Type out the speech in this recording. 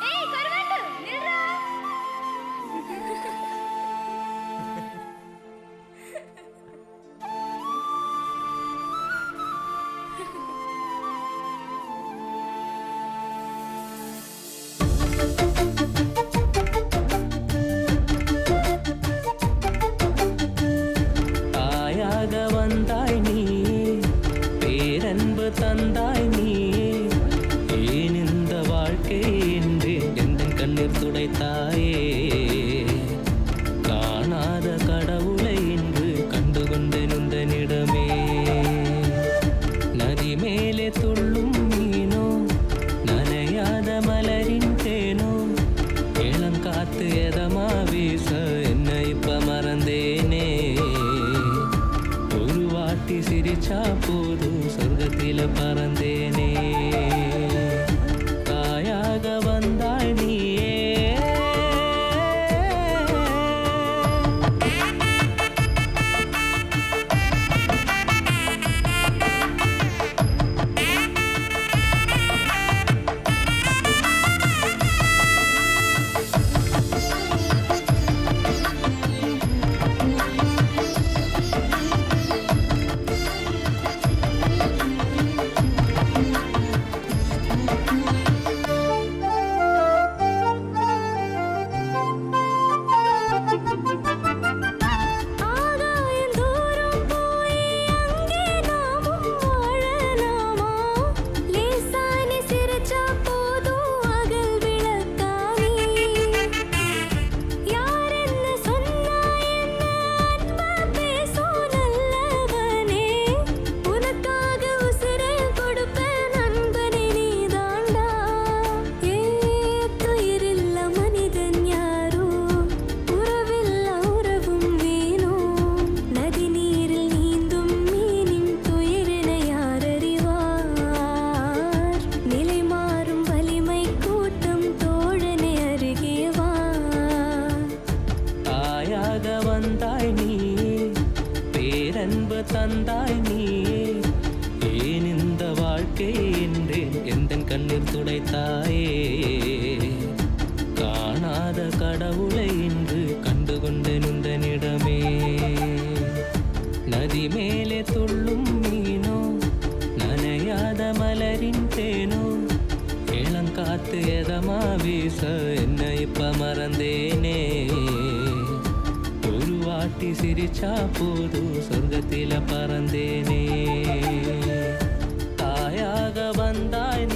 ஏய் கருவாட்டு நில்றா. தாயாக வந்தாய் நீ, பேரன்பு தந்தாய் நீ, ஏன் இந்த வாழ்க்கை என்று எந்த கண்ணீர் துடைத்தாயே. காணாத கடவுளை இன்று கண்டுகொண்டு நுந்தனிடமே. நதி மேலே துள்ளும் மீனோ, நனையாத மலரின் தேனோ, இளங்காத்து எதமா வீச என்ன இப்ப மறந்தேனே. ஒரு வாட்டி சிரிச்சா போதும் சொர்க்கத்தில பறந்தேனே. தாயாக வந்தாய் நீயே. வந்தாய் நீ, பேரன்பு தந்தாய் நீ, ஏன் இந்த வாழ்க்கை என்றேன் எந்த கண்ணீர் துடைத்தாயே. காணாத கடவுளை இன்று கண்டுகொண்டு நுந்தனிடமே. நதி மேலே துள்ளும் மீனோ, நனையாத மலரின் தேனோ, இளங்காத்து எதமா வீச என்ன இப்ப மறந்தேனே. ஒரு வாட்டி சிரிச்சா போதும் சொர்க்கத்தில பறந்தேனே. தாயாக வந்தாய்